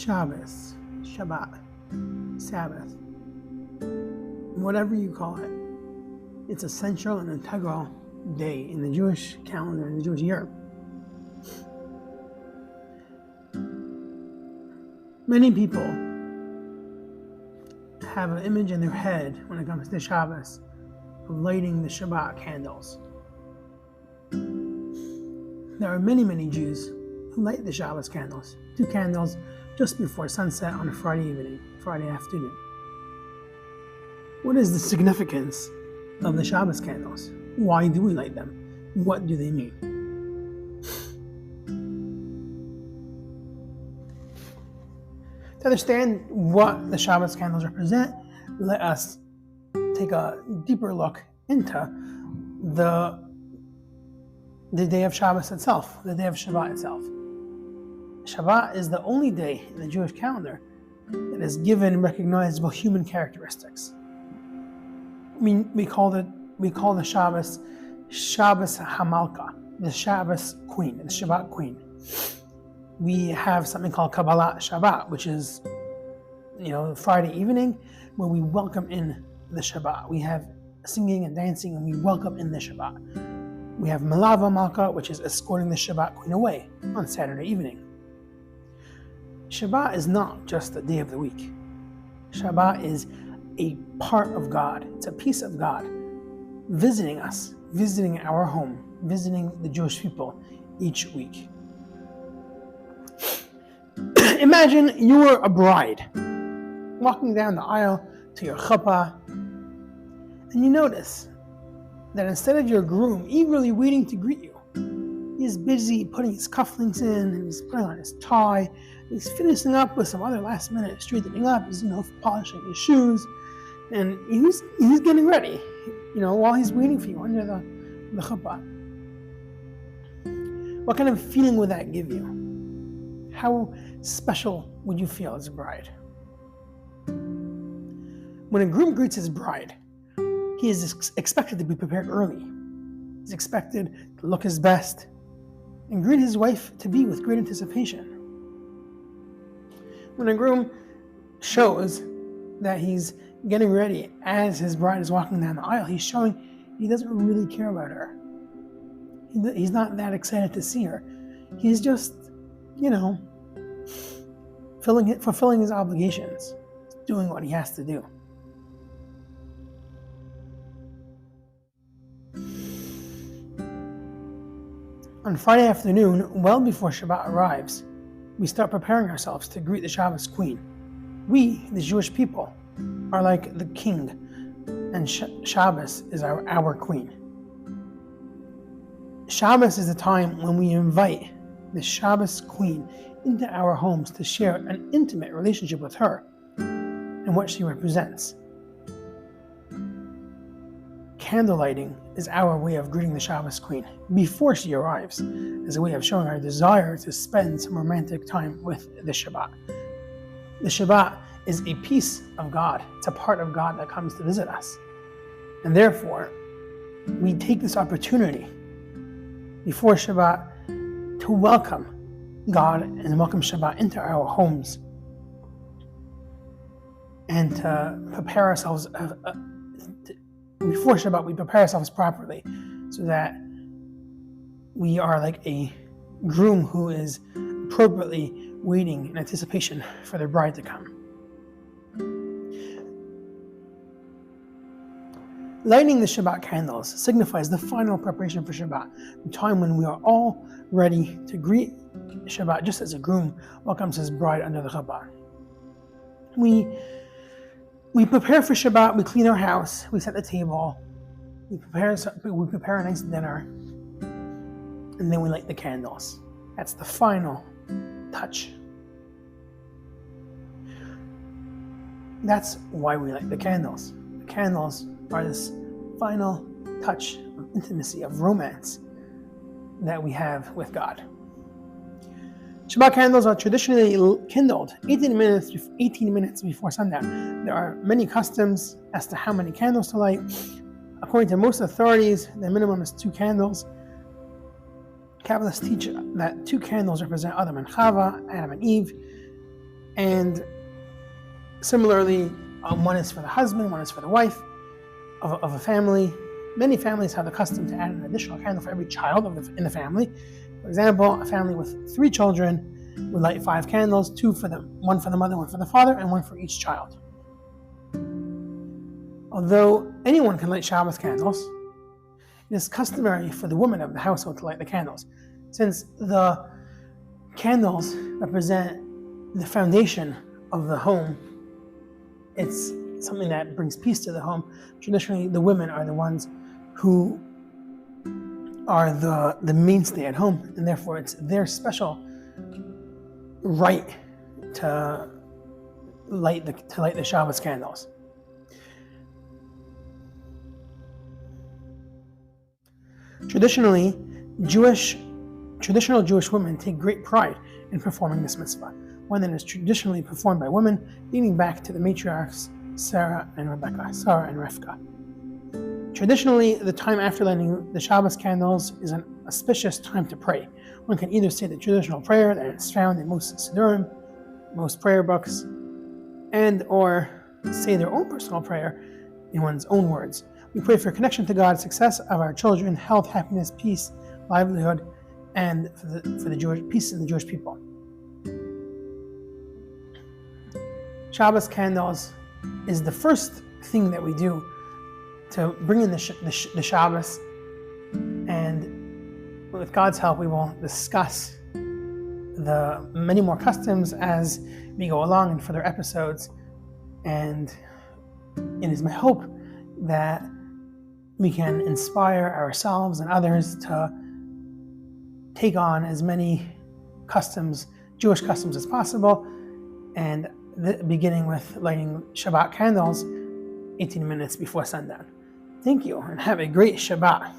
Shabbos, Shabbat, Sabbath, whatever you call it, it's essential and integral day in the Jewish calendar, in the Jewish year. Many people have an image in their head when it comes to Shabbos of lighting the Shabbat candles. There are many, many Jews who light the Shabbos candles, 2 candles just before sunset on a Friday evening, Friday afternoon. What is the significance of the Shabbos candles? Why do we light them? What do they mean? To understand what the Shabbos candles represent, let us take a deeper look into the day of Shabbos itself, the day of Shabbat itself. Shabbat is the only day in the Jewish calendar that is given recognizable human characteristics. We call the Shabbos Hamalka, the Shabbos Queen, the Shabbat Queen. We have something called Kabbalat Shabbat, which is, Friday evening where we welcome in the Shabbat. We have singing and dancing and we welcome in the Shabbat. We have Malava Malka, which is escorting the Shabbat Queen away on Saturday evening. Shabbat is not just a day of the week. Shabbat is a part of God. It's a piece of God visiting us, visiting our home, visiting the Jewish people each week. Imagine you were a bride walking down the aisle to your chuppah, and you notice that instead of your groom eagerly waiting to greet you, he's busy putting his cufflinks in and he's putting on his tie. He's finishing up with some other last minute straightening up. He's polishing his shoes, and he's getting ready. While he's waiting for you under the chuppah. What kind of feeling would that give you? How special would you feel as a bride? When a groom greets his bride, he is expected to be prepared early. He's expected to look his best and greet his wife to be with great anticipation. When a groom shows that he's getting ready as his bride is walking down the aisle, he's showing he doesn't really care about her. He's not that excited to see her. He's just, fulfilling his obligations, doing what he has to do. On Friday afternoon, well before Shabbat arrives, we start preparing ourselves to greet the Shabbos Queen. We, the Jewish people, are like the king, and Shabbos is our queen. Shabbos is the time when we invite the Shabbos Queen into our homes to share an intimate relationship with her and what she represents. Candle lighting is our way of greeting the Shabbos Queen before she arrives, as a way of showing our desire to spend some romantic time with the Shabbat. The Shabbat is a piece of God. It's a part of God that comes to visit us. And therefore, we take this opportunity before Shabbat to welcome God and welcome Shabbat into our homes and to prepare ourselves. Before Shabbat, we prepare ourselves properly so that we are like a groom who is appropriately waiting in anticipation for their bride to come. Lighting the Shabbat candles signifies the final preparation for Shabbat, the time when we are all ready to greet Shabbat, just as a groom welcomes his bride under the chuppah. We prepare for Shabbat, we clean our house, we set the table, we prepare a nice dinner, and then we light the candles. That's the final touch. That's why we light the candles. The candles are this final touch of intimacy, of romance that we have with God. Shabbat candles are traditionally kindled 18 minutes before sundown. There are many customs as to how many candles to light. According to most authorities, the minimum is 2 candles. Kabbalists teach that 2 candles represent Adam and Chava, Adam and Eve, And similarly, one is for the husband, one is for the wife of a family. Many families have the custom to add an additional candle for every child in the family. For example, a family with 3 children would light 5 candles, 2 for them, 1 for the mother, 1 for the father, and 1 for each child. Although anyone can light Shabbat candles, it is customary for the woman of the household to light the candles, since the candles represent the foundation of the home. It's something that brings peace to the home. Traditionally, the women are the ones who are the mainstay at home, and therefore it's their special right to light the Shabbat candles. Traditional Jewish women take great pride in performing this mitzvah, one that is traditionally performed by women, dating back to the matriarchs Sarah and Rivka. Traditionally, the time after lighting the Shabbat candles is an auspicious time to pray. One can either say the traditional prayer that is found in most Siddurim, most prayer books, and or say their own personal prayer in one's own words. We pray for connection to God, success of our children, health, happiness, peace, livelihood, and for the Jewish peace of the Jewish people. Shabbat candles is the first thing that we do to bring in the Shabbos, and with God's help, we will discuss the many more customs as we go along in further episodes. And it is my hope that we can inspire ourselves and others to take on as many customs, Jewish customs, as possible, and beginning with lighting Shabbat candles 18 minutes before sundown. Thank you, and have a great Shabbat.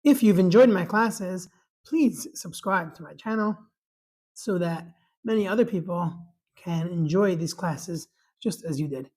If you've enjoyed my classes, please subscribe to my channel so that many other people can enjoy these classes just as you did.